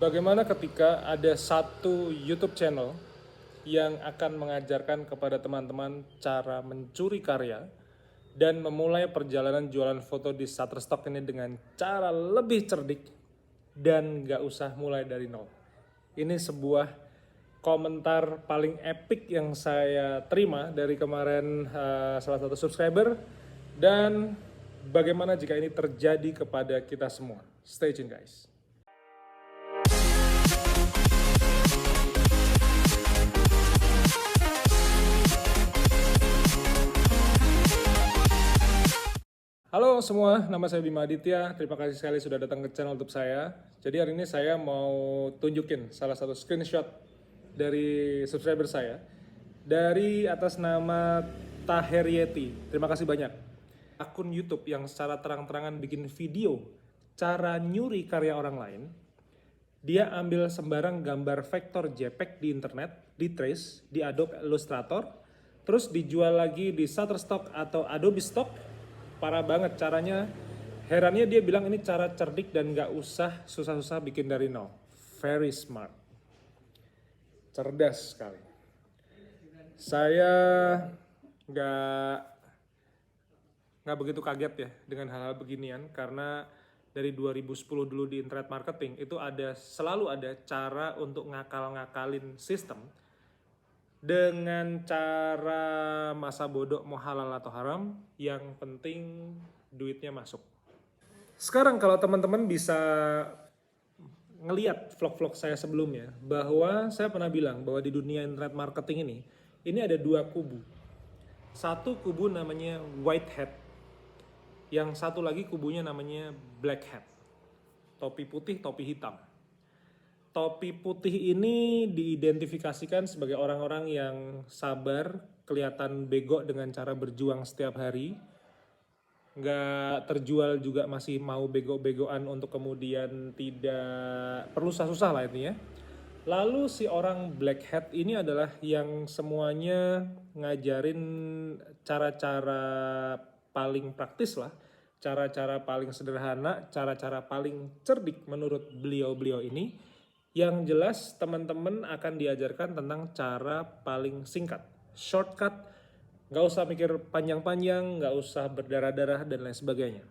Bagaimana ketika ada satu YouTube channel yang akan mengajarkan kepada teman-teman cara mencuri karya dan memulai perjalanan jualan foto di Shutterstock ini dengan cara lebih cerdik dan gak usah mulai dari nol. Ini sebuah komentar paling epic yang saya terima dari kemarin salah satu subscriber, dan bagaimana jika ini terjadi kepada kita semua. Stay tune guys. Halo semua, nama saya Bima Aditya. Terima kasih sekali sudah datang ke channel YouTube saya. Jadi hari ini saya mau tunjukin salah satu screenshot dari subscriber saya dari atas nama Taheryeti. Terima kasih banyak. Akun YouTube yang secara terang-terangan bikin video cara nyuri karya orang lain. Dia ambil sembarang gambar vektor JPEG di internet, di trace, di Adobe Illustrator, terus dijual lagi di Shutterstock atau Adobe Stock. Parah banget caranya. Herannya dia bilang ini cara cerdik dan gak usah susah-susah bikin dari nol. Very smart. Cerdas sekali. Saya nggak begitu kaget ya dengan hal-hal beginian, karena dari 2010 dulu di internet marketing itu selalu ada cara untuk ngakal-ngakalin sistem dengan cara masa bodoh mau halal atau haram, yang penting duitnya masuk. Sekarang kalau teman-teman bisa ngeliat vlog-vlog saya sebelumnya, bahwa saya pernah bilang bahwa di dunia internet marketing ini ada dua kubu. Satu kubu namanya white hat, yang satu lagi kubunya namanya black hat. Topi putih, topi hitam. Topi putih ini diidentifikasikan sebagai orang-orang yang sabar, kelihatan bego dengan cara berjuang setiap hari, nggak terjual juga masih mau bego-begoan untuk kemudian tidak perlu susah-susah lah intinya. Lalu si orang black hat ini adalah yang semuanya ngajarin cara-cara paling praktis lah, cara-cara paling sederhana, cara-cara paling cerdik menurut beliau-beliau ini. Yang jelas teman-teman akan diajarkan tentang cara paling singkat, shortcut, nggak usah mikir panjang-panjang, nggak usah berdarah-darah dan lain sebagainya.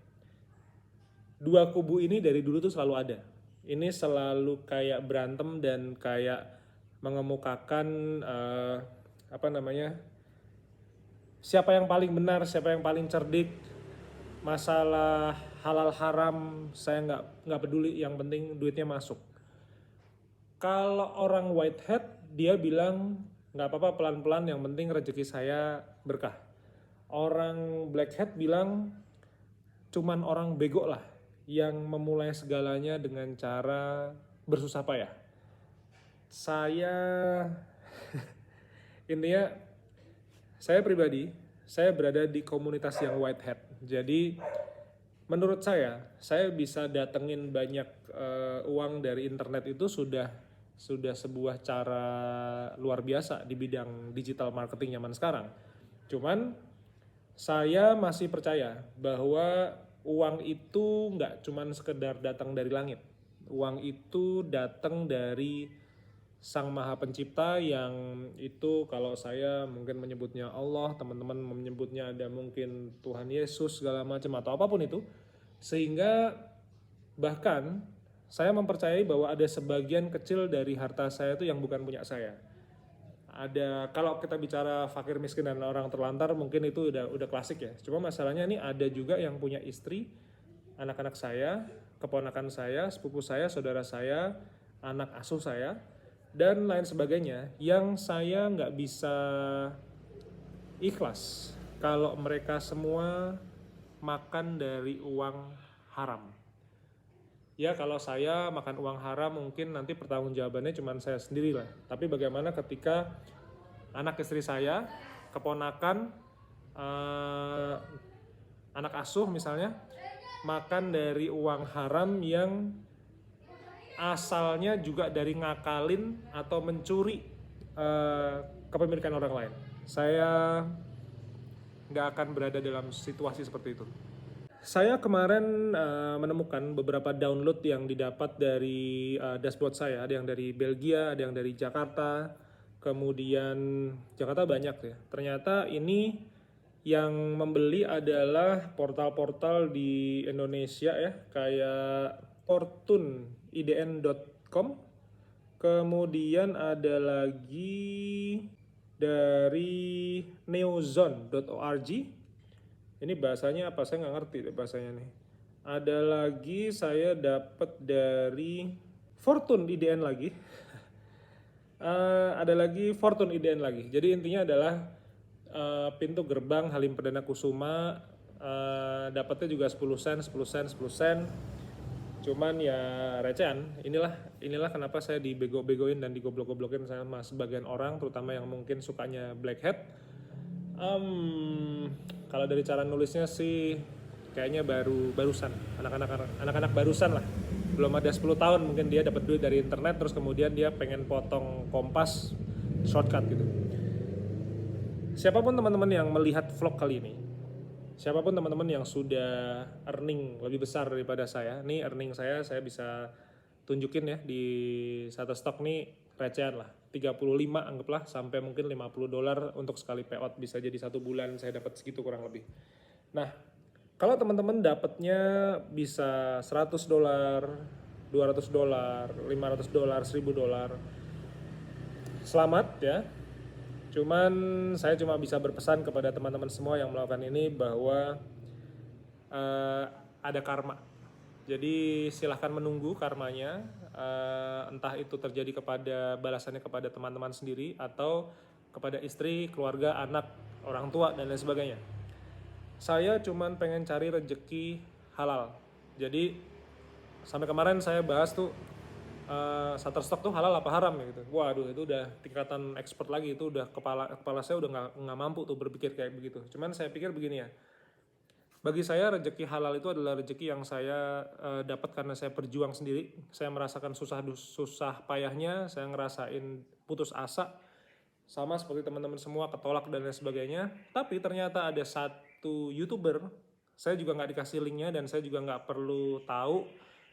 Dua kubu ini dari dulu tuh selalu ada. Ini selalu kayak berantem dan kayak mengemukakan siapa yang paling benar, siapa yang paling cerdik. Masalah halal haram saya nggak peduli, yang penting duitnya masuk. Kalau orang white hat, dia bilang nggak apa-apa pelan-pelan, yang penting rezeki saya berkah. Orang black hat bilang cuman orang bego lah yang memulai segalanya dengan cara bersusah payah. Saya intinya saya pribadi, saya berada di komunitas yang white hat. Jadi menurut saya bisa datengin banyak uang dari internet itu sudah sebuah cara luar biasa di bidang digital marketing zaman sekarang. Cuman saya masih percaya bahwa uang itu nggak cuman sekedar datang dari langit. Uang itu datang dari Sang Maha Pencipta, yang itu kalau saya mungkin menyebutnya Allah, teman-teman menyebutnya ada mungkin Tuhan Yesus segala macam atau apapun itu. Sehingga bahkan saya mempercayai bahwa ada sebagian kecil dari harta saya itu yang bukan punya saya. Ada, kalau kita bicara fakir miskin dan orang terlantar mungkin itu udah klasik ya. Cuma masalahnya ini ada juga yang punya istri, anak-anak saya, keponakan saya, sepupu saya, saudara saya, anak asuh saya, dan lain sebagainya, yang saya nggak bisa ikhlas kalau mereka semua makan dari uang haram. Ya kalau saya makan uang haram mungkin nanti pertanggungjawabannya cuma saya sendiri lah. Tapi bagaimana ketika anak istri saya, keponakan, anak asuh misalnya, makan dari uang haram yang asalnya juga dari ngakalin atau mencuri kepemilikan orang lain. Saya nggak akan berada dalam situasi seperti itu. Saya kemarin menemukan beberapa download yang didapat dari dashboard saya. Ada yang dari Belgia, ada yang dari Jakarta. Kemudian Jakarta banyak ya. Ternyata ini yang membeli adalah portal-portal di Indonesia ya, kayak fortuneidn.com. Kemudian ada lagi dari neozone.org. Ini bahasanya apa? Saya nggak ngerti deh bahasanya nih. Ada lagi saya dapat dari Fortune IDN lagi. Ada lagi Fortune IDN lagi. Jadi intinya adalah pintu gerbang Halim Perdana Kusuma, dapatnya juga 10 sen, 10 sen, 10 sen. Cuman ya recehan. Inilah kenapa saya dibego-begoin dan digoblok-goblokin sama sebagian orang, terutama yang mungkin sukanya black hat. Kalau dari cara nulisnya sih kayaknya barusan, anak-anak barusan lah, belum ada 10 tahun mungkin dia dapat duit dari internet, terus kemudian dia pengen potong Kompas shortcut gitu. Siapapun teman-teman yang melihat vlog kali ini, siapapun teman-teman yang sudah earning lebih besar daripada saya, nih earning saya bisa tunjukin ya di Shutterstock nih recehan lah, 35 anggaplah sampai mungkin $50 untuk sekali payout, bisa jadi 1 bulan saya dapat segitu kurang lebih. Nah, kalau teman-teman dapatnya bisa $100, $200, $500, $1000, selamat ya. Cuman saya cuma bisa berpesan kepada teman-teman semua yang melakukan ini bahwa ada karma. Jadi silahkan menunggu karmanya, entah itu terjadi kepada balasannya kepada teman-teman sendiri atau kepada istri, keluarga, anak, orang tua dan lain sebagainya. Saya cuman pengen cari rejeki halal. Jadi sampai kemarin saya bahas tuh Shutterstock tuh halal apa haram ya gitu. Waduh, itu udah tingkatan expert lagi, itu udah kepala saya udah nggak mampu tuh berpikir kayak begitu. Cuman saya pikir begini ya. Bagi saya rezeki halal itu adalah rezeki yang saya dapat karena saya berjuang sendiri. Saya merasakan susah payahnya, saya ngerasain putus asa, sama seperti teman-teman semua, ketolak dan lain sebagainya. Tapi ternyata ada satu YouTuber, saya juga nggak dikasih linknya dan saya juga nggak perlu tahu,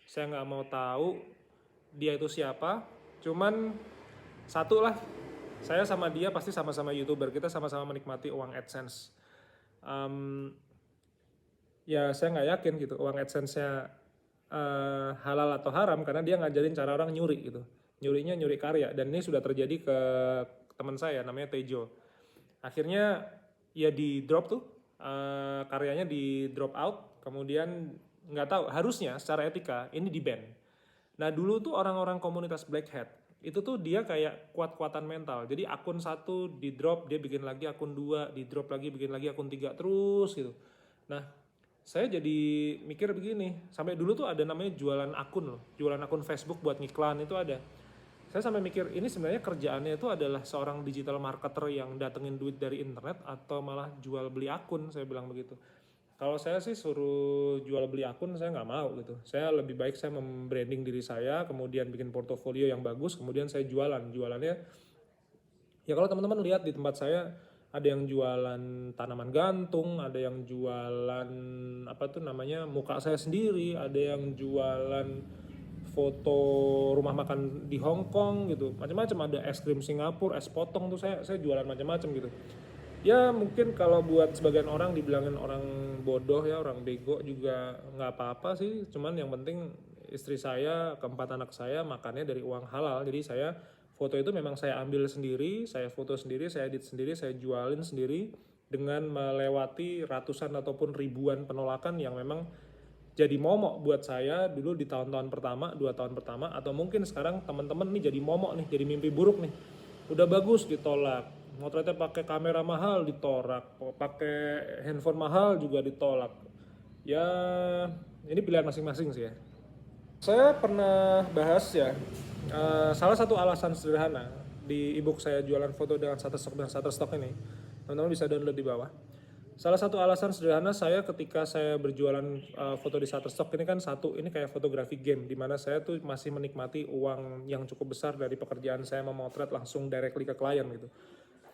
saya nggak mau tahu dia itu siapa. Cuman satu lah, saya sama dia pasti sama-sama YouTuber, kita sama-sama menikmati uang AdSense. Ya saya nggak yakin gitu uang AdSense-nya halal atau haram, karena dia ngajarin cara orang nyuri gitu. Nyurinya nyuri karya, dan ini sudah terjadi ke teman saya namanya Tejo. Akhirnya ya di drop tuh, karyanya di drop out, kemudian nggak tahu, harusnya secara etika ini di ban. Nah dulu tuh orang-orang komunitas black hat itu tuh dia kayak kuat-kuatan mental. Jadi akun 1 di drop, dia bikin lagi akun 2, di drop lagi, bikin lagi akun 3, terus gitu. Nah saya jadi mikir begini, sampai dulu tuh ada namanya jualan akun loh, jualan akun Facebook buat ngiklan itu ada. Saya sampai mikir, ini sebenarnya kerjaannya itu adalah seorang digital marketer yang datengin duit dari internet atau malah jual beli akun, saya bilang begitu. Kalau saya sih suruh jual beli akun saya nggak mau gitu. Saya lebih baik saya membranding diri saya, kemudian bikin portofolio yang bagus, kemudian saya jualannya. Ya kalau teman-teman lihat di tempat saya, ada yang jualan tanaman gantung, ada yang jualan apa tuh namanya muka saya sendiri, ada yang jualan foto rumah makan di Hong Kong gitu, macam-macam, ada es krim Singapura, es potong tuh saya jualan macam-macam gitu. Ya mungkin kalau buat sebagian orang dibilangin orang bodoh ya, orang bego juga nggak apa-apa sih, cuman yang penting istri saya, keempat anak saya makannya dari uang halal. Jadi saya foto itu memang saya ambil sendiri, saya foto sendiri, saya edit sendiri, saya jualin sendiri, dengan melewati ratusan ataupun ribuan penolakan yang memang jadi momok buat saya dulu di tahun-tahun pertama, 2 tahun pertama, atau mungkin sekarang teman-teman nih jadi momok nih, jadi mimpi buruk nih. Udah bagus ditolak, motretnya pakai kamera mahal ditolak, pakai handphone mahal juga ditolak. Ya ini pilihan masing-masing sih ya. Saya pernah bahas ya, salah satu alasan sederhana di ebook saya jualan foto dengan Shutterstock dan Shutterstock ini, teman-teman bisa download di bawah. Salah satu alasan sederhana saya ketika saya berjualan foto di Shutterstock ini kan, satu, ini kayak fotografi game, dimana saya tuh masih menikmati uang yang cukup besar dari pekerjaan saya memotret langsung directly ke klien gitu.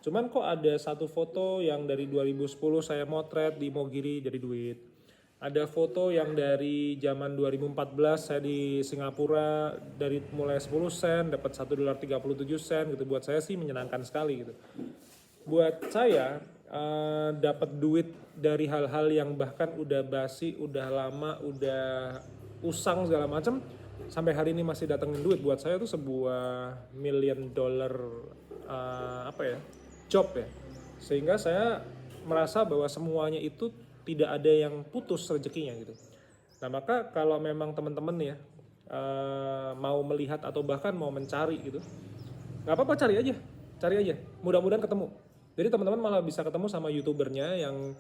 Cuman kok ada satu foto yang dari 2010 saya motret di Mogiri jadi duit. Ada foto yang dari zaman 2014 saya di Singapura dari mulai 10 sen dapat $1.37 gitu. Buat saya sih menyenangkan sekali gitu. Buat saya dapat duit dari hal-hal yang bahkan udah basi, udah lama, udah usang segala macam, sampai hari ini masih datengin duit, buat saya tuh sebuah $1 million job ya. Sehingga saya merasa bahwa semuanya itu tidak ada yang putus rezekinya gitu. Nah maka kalau memang teman-teman ya mau melihat atau bahkan mau mencari gitu, nggak apa-apa, cari aja, mudah-mudahan ketemu. Jadi teman-teman malah bisa ketemu sama youtubernya yang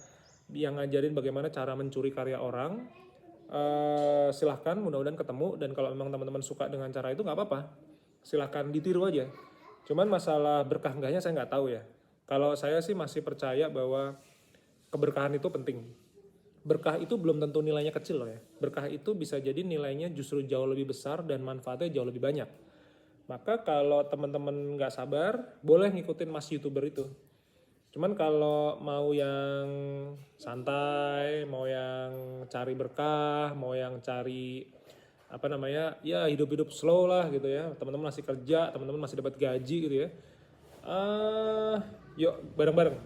ngajarin bagaimana cara mencuri karya orang. Silahkan, mudah-mudahan ketemu, dan kalau memang teman-teman suka dengan cara itu nggak apa-apa, silahkan ditiru aja. Cuman masalah berkah enggaknya saya nggak tahu ya. Kalau saya sih masih percaya bahwa keberkahan itu penting. Berkah itu belum tentu nilainya kecil loh ya. Berkah itu bisa jadi nilainya justru jauh lebih besar dan manfaatnya jauh lebih banyak. Maka kalau teman-teman nggak sabar, boleh ngikutin mas youtuber itu. Cuman kalau mau yang santai, mau yang cari berkah, mau yang cari ya hidup-hidup slow lah gitu ya. Teman-teman masih kerja, teman-teman masih dapat gaji gitu ya. Yuk bareng-bareng.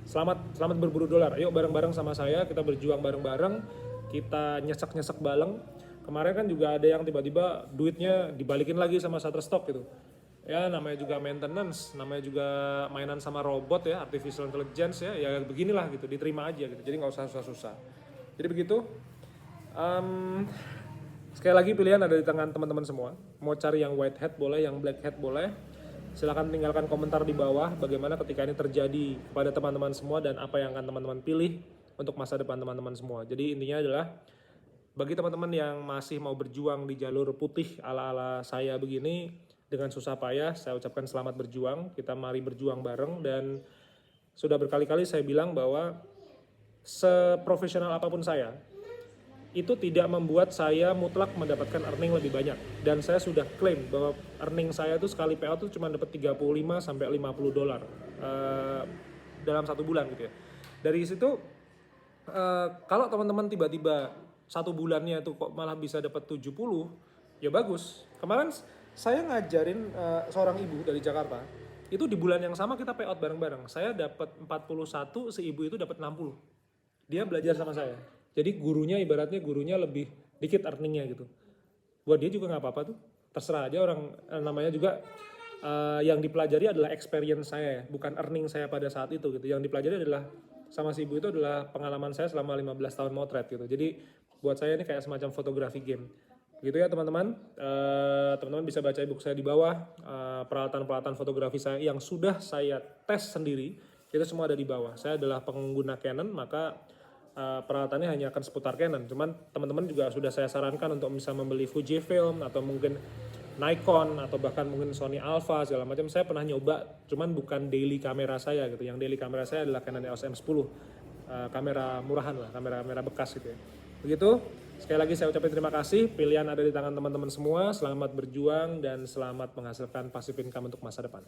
Selamat berburu dolar. Ayo bareng-bareng sama saya, kita berjuang bareng-bareng, kita nyesek-nyesek baleng. Kemarin kan juga ada yang tiba-tiba duitnya dibalikin lagi sama Shutterstock gitu. Ya namanya juga maintenance, namanya juga mainan sama robot ya, artificial intelligence ya beginilah gitu, diterima aja gitu. Jadi nggak usah susah-susah. Jadi begitu. Sekali lagi pilihan ada di tangan teman-teman semua. Mau cari yang white hat boleh, yang black hat boleh. Silahkan tinggalkan komentar di bawah bagaimana ketika ini terjadi kepada teman-teman semua dan apa yang akan teman-teman pilih untuk masa depan teman-teman semua. Jadi intinya adalah bagi teman-teman yang masih mau berjuang di jalur putih ala-ala saya begini dengan susah payah, saya ucapkan selamat berjuang. Kita mari berjuang bareng, dan sudah berkali-kali saya bilang bahwa seprofesional apapun saya, itu tidak membuat saya mutlak mendapatkan earning lebih banyak. Dan saya sudah klaim bahwa earning saya itu sekali payout itu cuma dapat $35 sampai $50 dalam 1 bulan gitu ya. Dari situ kalau teman-teman tiba-tiba 1 bulannya itu kok malah bisa dapat 70, ya bagus. Kemarin saya ngajarin seorang ibu dari Jakarta, itu di bulan yang sama kita payout bareng-bareng. Saya dapat 41, si ibu itu dapat 60. Dia belajar sama saya. Jadi ibaratnya gurunya lebih dikit earningnya gitu. Buat dia juga nggak apa-apa tuh. Terserah aja orang, namanya juga yang dipelajari adalah experience saya, bukan earning saya pada saat itu gitu. Yang dipelajari adalah sama si ibu itu adalah pengalaman saya selama 15 tahun motret gitu. Jadi buat saya ini kayak semacam fotografi game. Gitu ya teman-teman. Teman-teman bisa baca ebook saya di bawah. Peralatan-peralatan fotografi saya yang sudah saya tes sendiri, itu semua ada di bawah. Saya adalah pengguna Canon, maka peralatannya hanya akan seputar Canon. Cuman teman-teman juga sudah saya sarankan untuk bisa membeli Fujifilm atau mungkin Nikon atau bahkan mungkin Sony Alpha segala macam. Saya pernah nyoba, cuman bukan daily kamera saya gitu. Yang daily kamera saya adalah Canon EOS M10, kamera murahan lah, kamera bekas gitu ya. Begitu. Sekali lagi saya ucapkan terima kasih. Pilihan ada di tangan teman-teman semua. Selamat berjuang dan selamat menghasilkan passive income untuk masa depan.